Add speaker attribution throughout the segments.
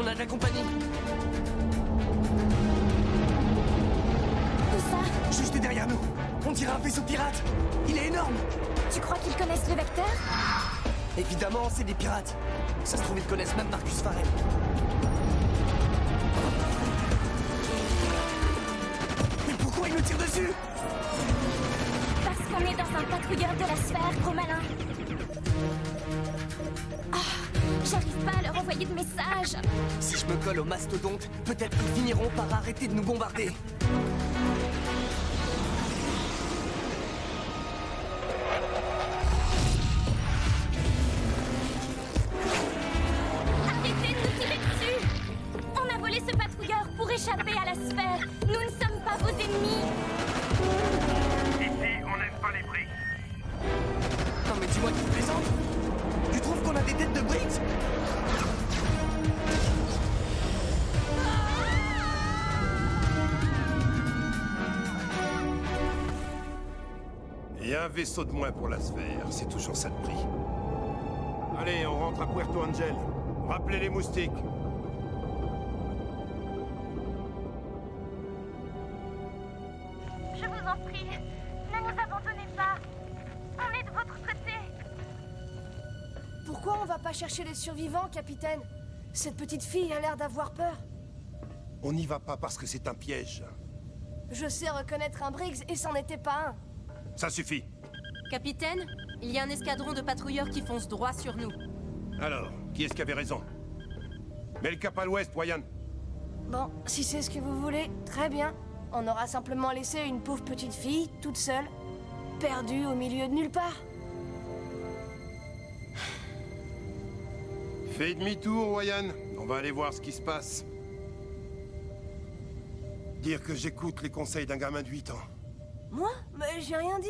Speaker 1: On a de la compagnie.
Speaker 2: Où ça?
Speaker 1: Juste derrière nous. On dirait un vaisseau pirate. Il est énorme.
Speaker 2: Tu crois qu'ils connaissent le vecteur?
Speaker 1: Évidemment, c'est des pirates. Ça se trouve, ils connaissent même Marcus Farrell. Mais pourquoi ils nous tirent dessus?
Speaker 2: Parce qu'on est dans un patrouilleur de la sphère, gros malin. J'arrive pas à leur envoyer de message.
Speaker 1: Si je me colle au mastodonte, peut-être qu'ils finiront par arrêter de nous bombarder.
Speaker 2: Arrêtez de nous tirer dessus. On a volé ce patrouilleur pour échapper à la sphère. Nous ne sommes pas vos ennemis.
Speaker 3: Ici, on n'aime pas les briques.
Speaker 1: Non mais dis-moi que tu plaisantes. Tu trouves qu'on a des têtes de briques?
Speaker 3: Et un vaisseau de moins pour la sphère, c'est toujours ça de prix. Allez, on rentre à Puerto Angel. Rappelez les moustiques.
Speaker 2: Je vous en prie, ne nous abandonnez pas. On est de votre côté.
Speaker 4: Pourquoi on va pas chercher les survivants, capitaine? Cette petite fille a l'air d'avoir peur.
Speaker 3: On n'y va pas parce que c'est un piège.
Speaker 4: Je sais reconnaître un Briggs et c'en était pas un.
Speaker 3: Ça suffit.
Speaker 5: Capitaine, il y a un escadron de patrouilleurs qui fonce droit sur nous.
Speaker 3: Alors, qui est-ce qui avait raison? Mets le cap à l'ouest, Wyan.
Speaker 4: Bon, si c'est ce que vous voulez, très bien. On aura simplement laissé une pauvre petite fille, toute seule, perdue au milieu de nulle part.
Speaker 3: Fais demi-tour, Wyan. On va aller voir ce qui se passe. Dire que j'écoute les conseils d'un gamin de 8 ans.
Speaker 4: Moi? Mais j'ai rien dit.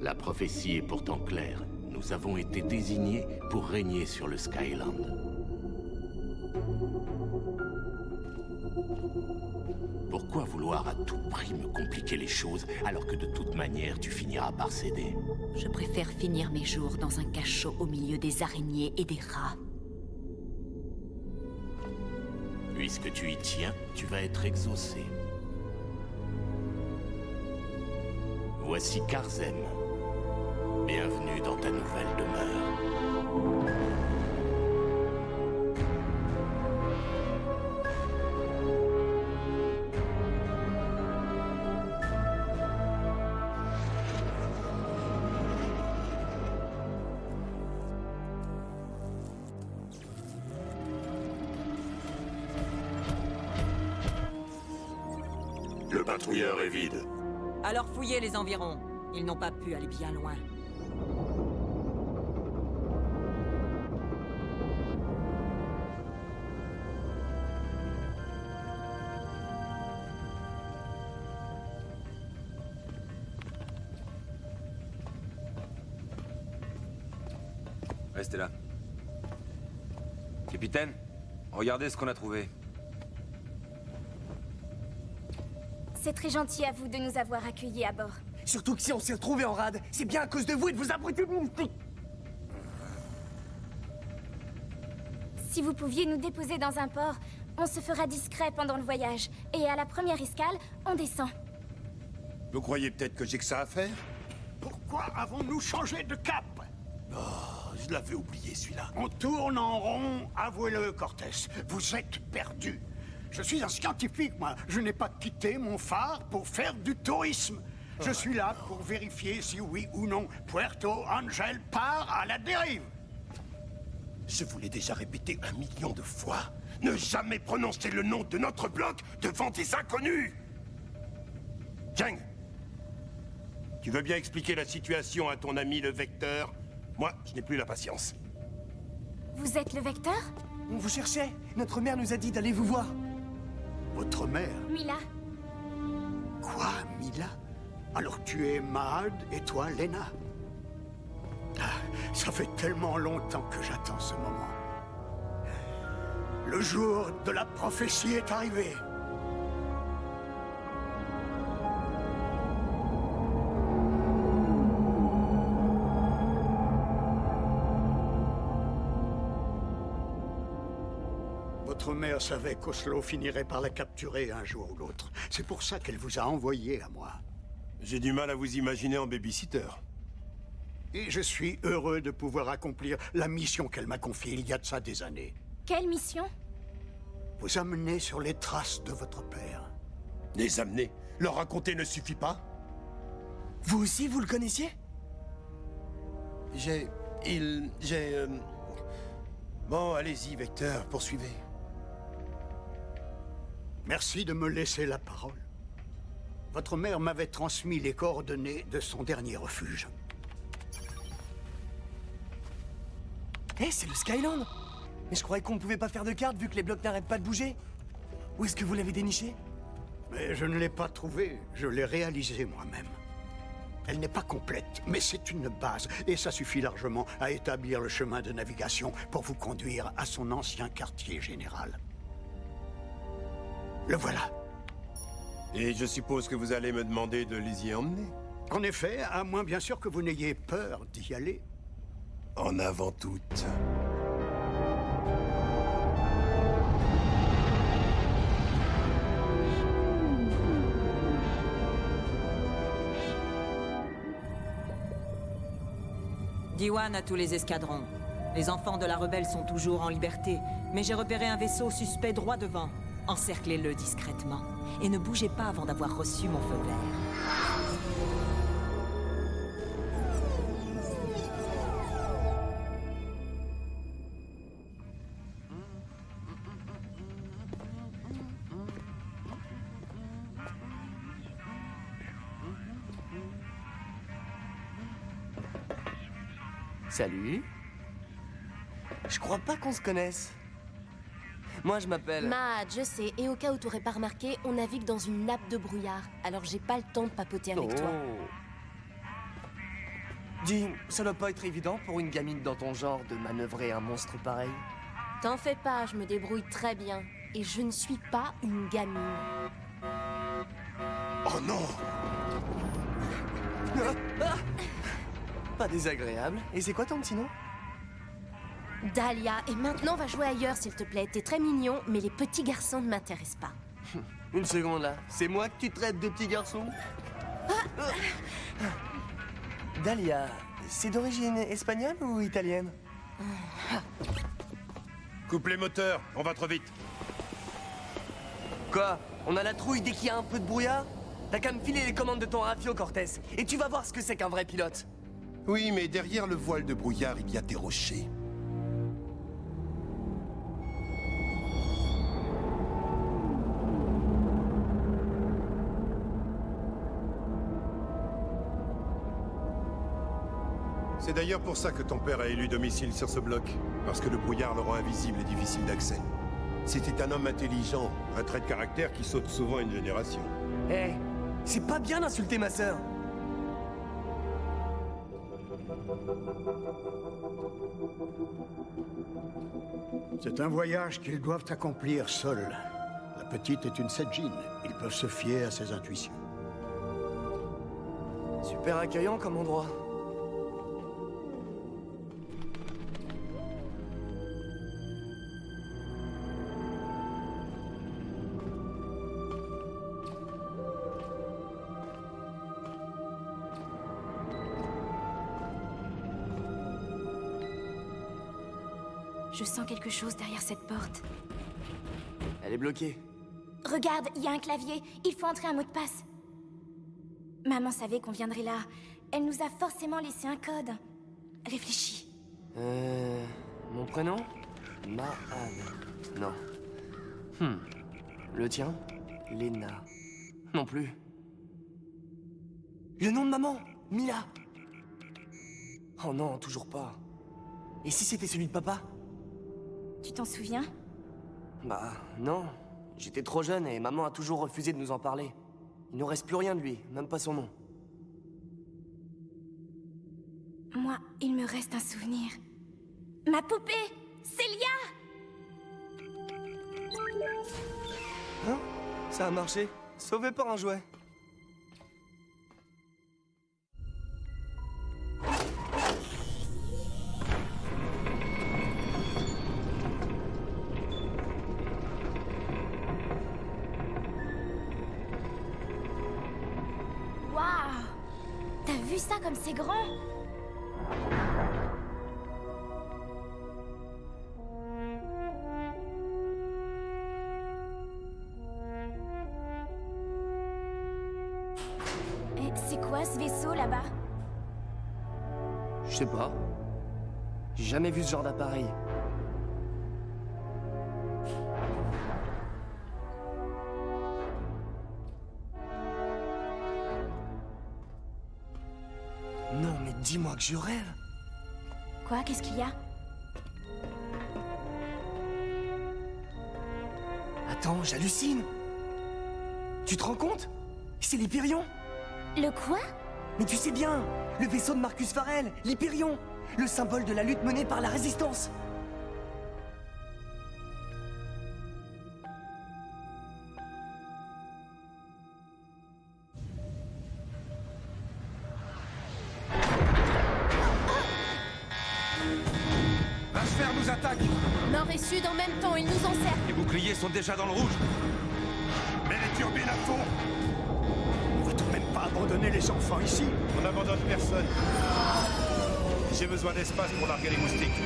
Speaker 6: La prophétie est pourtant claire. Nous avons été désignés pour régner sur le Skyland. Pourquoi vouloir à tout prix me compliquer les choses alors que de toute manière tu finiras par céder?
Speaker 7: Je préfère finir mes jours dans un cachot au milieu des araignées et des rats.
Speaker 6: Puisque tu y tiens, tu vas être exaucé. Voici Karzem. Bienvenue dans ta nouvelle demeure.
Speaker 8: Le patrouilleur est vide.
Speaker 9: Alors fouillez les environs. Ils n'ont pas pu aller bien loin.
Speaker 10: Restez là. Capitaine, regardez ce qu'on a trouvé.
Speaker 2: C'est très gentil à vous de nous avoir accueillis à bord.
Speaker 1: Surtout que si on s'est retrouvés en rade, c'est bien à cause de vous et de vos abrutis de moustiques.
Speaker 2: Si vous pouviez nous déposer dans un port, On se fera discret pendant le voyage. Et à la première escale, on descend.
Speaker 3: Vous croyez peut-être que j'ai que ça à faire?
Speaker 8: Pourquoi avons-nous changé de cap?
Speaker 3: Oh, je l'avais oublié celui-là.
Speaker 8: On tourne en rond, avouez-le, Cortés. Vous êtes perdu. Je suis un scientifique, moi. Je n'ai pas quitté mon phare pour faire du tourisme. Je suis là pour vérifier si oui ou non Puerto Angel part à la dérive.
Speaker 3: Je vous l'ai déjà répété 1 million de fois. Ne jamais prononcer le nom de notre bloc devant des inconnus. Zheng, tu veux bien expliquer la situation à ton ami le Vecteur? Moi, je n'ai plus la patience.
Speaker 2: Vous êtes le Vecteur?
Speaker 1: On vous cherchait. Notre mère nous a dit d'aller vous voir.
Speaker 8: Votre mère?
Speaker 2: Mila.
Speaker 8: Quoi, Mila? Alors tu es Mahad et toi, Lena? Ah, ça fait tellement longtemps que j'attends ce moment. Le jour de la prophétie est arrivé. Votre mère savait qu'Oslo finirait par la capturer un jour ou l'autre. C'est pour ça qu'elle vous a envoyé à moi.
Speaker 3: J'ai du mal à vous imaginer en babysitter.
Speaker 8: Et je suis heureux de pouvoir accomplir la mission qu'elle m'a confiée il y a de ça des années.
Speaker 2: Quelle mission?
Speaker 8: Vous amener sur les traces de votre père.
Speaker 3: Les amener? Leur raconter ne suffit pas?
Speaker 1: Vous aussi, vous le connaissiez?
Speaker 3: Bon, allez-y, Vecteur, poursuivez.
Speaker 8: Merci de me laisser la parole. Votre mère m'avait transmis les coordonnées de son dernier refuge.
Speaker 1: Eh, c'est le Skyland! Mais je croyais qu'on ne pouvait pas faire de carte vu que les blocs n'arrêtent pas de bouger. Où est-ce que vous l'avez déniché?
Speaker 8: Mais je ne l'ai pas trouvée, je l'ai réalisée moi-même. Elle n'est pas complète, mais c'est une base, et ça suffit largement à établir le chemin de navigation pour vous conduire à son ancien quartier général. Le voilà.
Speaker 3: Et je suppose que vous allez me demander de les y emmener?
Speaker 8: En effet, à moins bien sûr que vous n'ayez peur d'y aller.
Speaker 3: En avant toute.
Speaker 9: Diwan à tous les escadrons. Les enfants de la rebelle sont toujours en liberté, mais j'ai repéré un vaisseau suspect droit devant. Encerclez-le discrètement. Et ne bougez pas avant d'avoir reçu mon feu vert.
Speaker 1: Salut. Je crois pas qu'on se connaisse. Moi, je m'appelle...
Speaker 5: Mahad, je sais, et au cas où t'aurais pas remarqué, on navigue dans une nappe de brouillard. Alors j'ai pas le temps de papoter avec toi.
Speaker 1: Dis, ça doit pas être évident pour une gamine dans ton genre de manœuvrer un monstre pareil.
Speaker 5: T'en fais pas, je me débrouille très bien. Et je ne suis pas une gamine.
Speaker 3: Oh non!
Speaker 1: Pas désagréable. Et c'est quoi ton petit nom?
Speaker 5: Dahlia, et maintenant va jouer ailleurs s'il te plaît. T'es très mignon, mais les petits garçons ne m'intéressent pas.
Speaker 1: Une seconde là. C'est moi que tu traites de petit garçon? Dahlia, c'est d'origine espagnole ou italienne?
Speaker 3: Coupe les moteurs, on va trop vite.
Speaker 1: Quoi? On a la trouille dès qu'il y a un peu de brouillard? T'as qu'à me filer les commandes de ton rafio, Cortés. Et tu vas voir ce que c'est qu'un vrai pilote.
Speaker 3: Oui, mais derrière le voile de brouillard, il y a des rochers. C'est d'ailleurs pour ça que ton père a élu domicile sur ce bloc. Parce que le brouillard le rend invisible et difficile d'accès. C'était un homme intelligent, un trait de caractère qui saute souvent une génération.
Speaker 1: Eh, c'est pas bien d'insulter ma sœur.
Speaker 8: C'est un voyage qu'ils doivent accomplir seuls. La petite est une Sedjin. Ils peuvent se fier à ses intuitions.
Speaker 1: Super accueillant comme endroit.
Speaker 2: Je sens quelque chose derrière cette porte.
Speaker 1: Elle est bloquée.
Speaker 2: Regarde, il y a un clavier. Il faut entrer un mot de passe. Maman savait qu'on viendrait là. Elle nous a forcément laissé un code. Réfléchis.
Speaker 1: Mon prénom? Mahan. Non. Le tien? Lena. Non plus. Le nom de maman? Mila. Oh non, toujours pas. Et si c'était celui de papa?
Speaker 2: Tu t'en souviens?
Speaker 1: Bah, non. J'étais trop jeune et maman a toujours refusé de nous en parler. Il nous reste plus rien de lui, même pas son nom.
Speaker 2: Moi, il me reste un souvenir. Ma poupée! Célia!
Speaker 1: Hein? Ça a marché. Sauvé par un jouet.
Speaker 2: Waouh! T'as vu ça comme c'est grand? Et c'est quoi ce vaisseau là-bas?
Speaker 1: Je sais pas. J'ai jamais vu ce genre d'appareil. Non, mais dis-moi que je rêve.
Speaker 2: Quoi? Qu'est-ce qu'il y a?
Speaker 1: Attends, j'hallucine. Tu te rends compte? C'est l'Hyperion.
Speaker 2: Le quoi?
Speaker 1: Mais tu sais bien, le vaisseau de Marcus Farrell, l'Hyperion, le symbole de la lutte menée par la Résistance.
Speaker 10: La sphère nous attaque.
Speaker 5: Nord et sud en même temps, ils nous encerclent.
Speaker 10: Les boucliers sont déjà dans le rouge.
Speaker 3: Mets les turbines à fond.
Speaker 8: On va tout de même pas abandonner les enfants ici.
Speaker 3: On n'abandonne personne. J'ai besoin d'espace pour larguer les moustiques.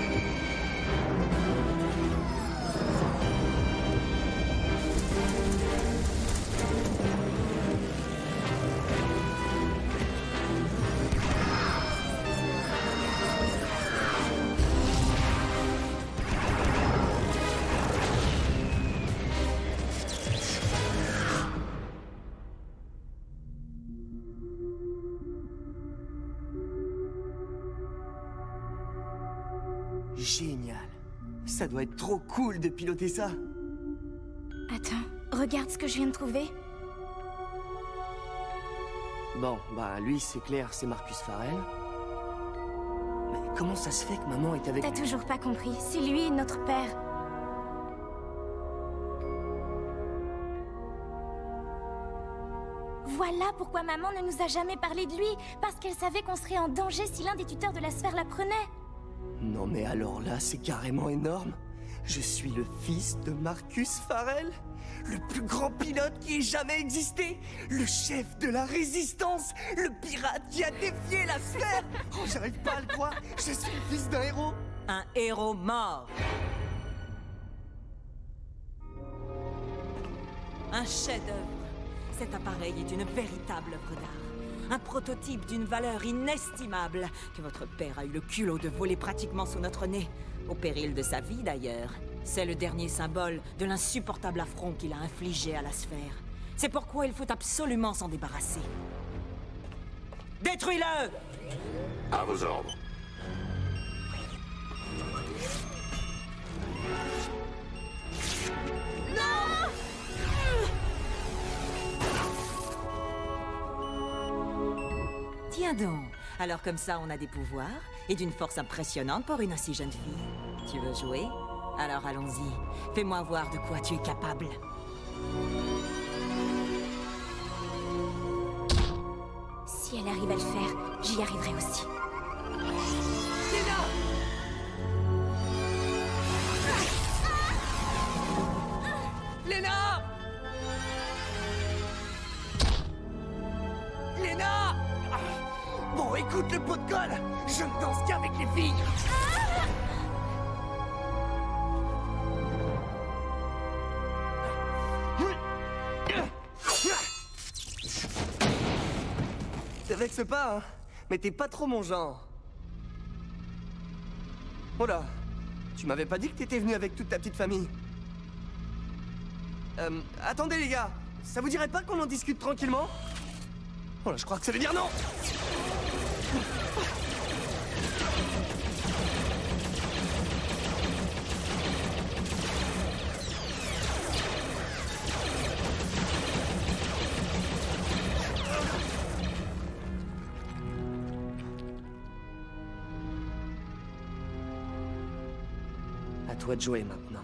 Speaker 1: Génial. Ça doit être trop cool de piloter ça.
Speaker 2: Attends, regarde ce que je viens de trouver.
Speaker 1: Bon, bah lui, c'est clair, c'est Marcus Farrell. Mais comment ça se fait que maman est avec...
Speaker 2: T'as toujours pas compris. C'est lui, notre père. Voilà pourquoi maman ne nous a jamais parlé de lui. Parce qu'elle savait qu'on serait en danger si l'un des tuteurs de la sphère l'apprenait.
Speaker 1: Non mais alors là, c'est carrément énorme. Je suis le fils de Marcus Farrell, le plus grand pilote qui ait jamais existé, le chef de la Résistance, le pirate qui a défié la sphère. Oh, j'arrive pas à le croire, je suis le fils d'un héros.
Speaker 9: Un héros mort. Un chef-d'œuvre. Cet appareil est une véritable œuvre d'art. Un prototype d'une valeur inestimable que votre père a eu le culot de voler pratiquement sous notre nez. Au péril de sa vie, d'ailleurs. C'est le dernier symbole de l'insupportable affront qu'il a infligé à la sphère. C'est pourquoi il faut absolument s'en débarrasser. Détruis-le!
Speaker 3: À vos ordres.
Speaker 9: Tiens donc, alors comme ça on a des pouvoirs et d'une force impressionnante pour une aussi jeune fille. Tu veux jouer? Alors allons-y, fais-moi voir de quoi tu es capable.
Speaker 2: Si elle arrive à le faire, j'y arriverai aussi.
Speaker 1: Lena! Lena! Bon, écoute le pot de colle! Je ne danse qu'avec les filles! vexe pas, hein, mais t'es pas trop mon genre. Oh là, tu m'avais pas dit que t'étais venu avec toute ta petite famille. Attendez les gars, ça vous dirait pas qu'on en discute tranquillement? Oh là, je crois que ça veut dire non. À toi de jouer maintenant.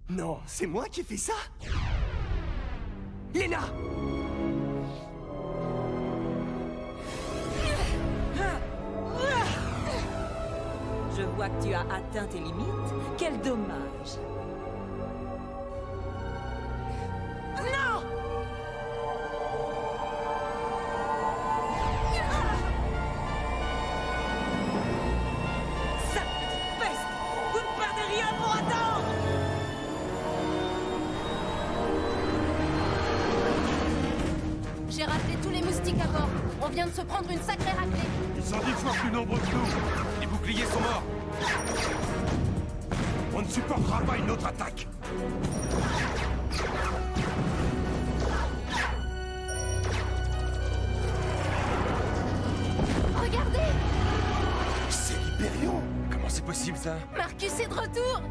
Speaker 1: Non, c'est moi qui ai fait ça? Lena!
Speaker 9: Je vois que tu as atteint tes limites. Quel dommage.
Speaker 2: Non!
Speaker 9: Sale petite peste! Vous ne perdez rien pour attendre!
Speaker 5: J'ai rappelé tous les moustiques à bord. On vient de se prendre une sacrée raclée.
Speaker 10: Ils sont 10 fois plus nombreux que nous. Les boucliers sont morts.
Speaker 3: On ne supportera pas une autre attaque.
Speaker 5: Regardez!
Speaker 3: C'est l'Hyperion.
Speaker 10: Comment c'est possible ça?
Speaker 5: Marcus est de retour!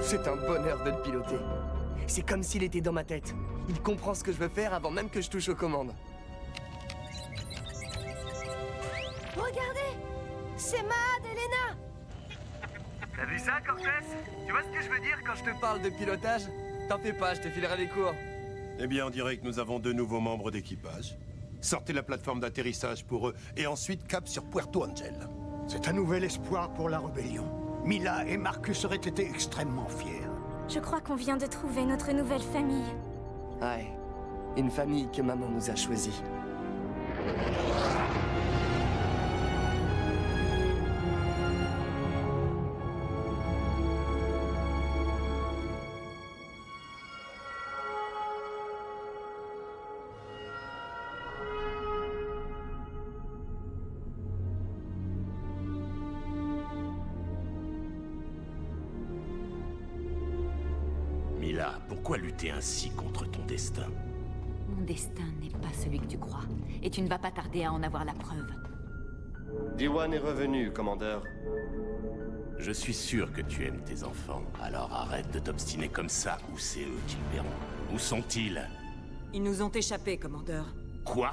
Speaker 1: C'est un bonheur de le piloter. C'est comme s'il était dans ma tête. Il comprend ce que je veux faire avant même que je touche aux commandes.
Speaker 4: Regardez! C'est Mahad et Lena!
Speaker 1: T'as vu ça, Cortez? Tu vois ce que je veux dire quand je te parle de pilotage? T'en fais pas, je te filerai les cours.
Speaker 3: Eh bien, on dirait que nous avons 2 nouveaux membres d'équipage. Sortez la plateforme d'atterrissage pour eux, et ensuite cap sur Puerto Angel.
Speaker 8: C'est un nouvel espoir pour la rébellion. Mila et Marcus auraient été extrêmement fiers.
Speaker 2: Je crois qu'on vient de trouver notre nouvelle famille.
Speaker 1: Ouais, une famille que maman nous a choisie.
Speaker 6: Mila, pourquoi lutter ainsi contre ton destin?
Speaker 7: Mon destin n'est pas celui que tu crois, et tu ne vas pas tarder à en avoir la preuve.
Speaker 11: Diwan est revenu, commandeur.
Speaker 6: Je suis sûr que tu aimes tes enfants, alors arrête de t'obstiner comme ça, ou c'est eux qui le verront. Où sont-ils?
Speaker 9: Ils nous ont échappé, commandeur.
Speaker 6: Quoi?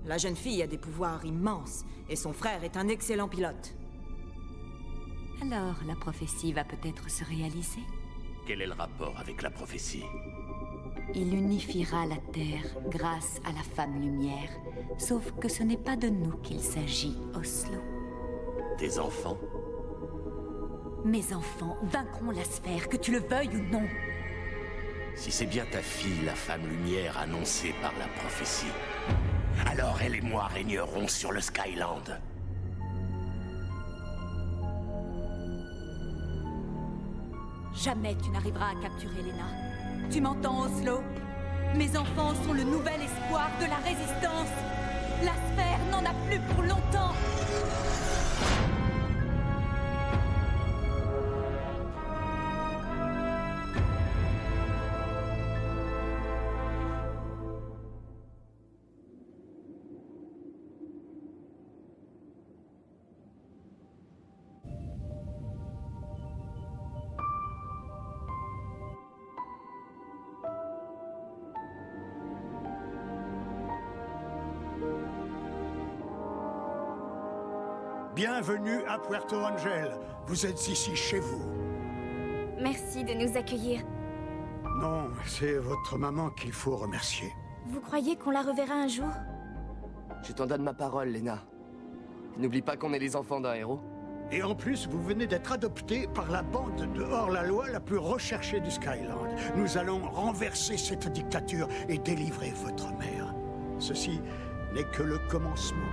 Speaker 9: La jeune fille a des pouvoirs immenses, et son frère est un excellent pilote.
Speaker 7: Alors, la prophétie va peut-être se réaliser?
Speaker 6: Quel est le rapport avec la prophétie?
Speaker 7: Il unifiera la Terre grâce à la femme lumière. Sauf que ce n'est pas de nous qu'il s'agit, Oslo.
Speaker 6: Tes enfants?
Speaker 7: Mes enfants vaincront la sphère, que tu le veuilles ou non.
Speaker 6: Si c'est bien ta fille, la femme lumière annoncée par la prophétie, alors elle et moi régnerons sur le Skyland.
Speaker 7: Jamais tu n'arriveras à capturer Lena. Tu m'entends, Oslo? Mes enfants sont le nouvel espoir de la résistance. La sphère n'en a plus pour longtemps.
Speaker 8: Bienvenue à Puerto Angel. Vous êtes ici chez vous.
Speaker 2: Merci de nous accueillir.
Speaker 8: Non, c'est votre maman qu'il faut remercier.
Speaker 2: Vous croyez qu'on la reverra un jour?
Speaker 1: Je t'en donne ma parole, Lena. N'oublie pas qu'on est les enfants d'un héros.
Speaker 8: Et en plus, vous venez d'être adopté par la bande de hors-la-loi la plus recherchée du Skyland. Nous allons renverser cette dictature et délivrer votre mère. Ceci n'est que le commencement.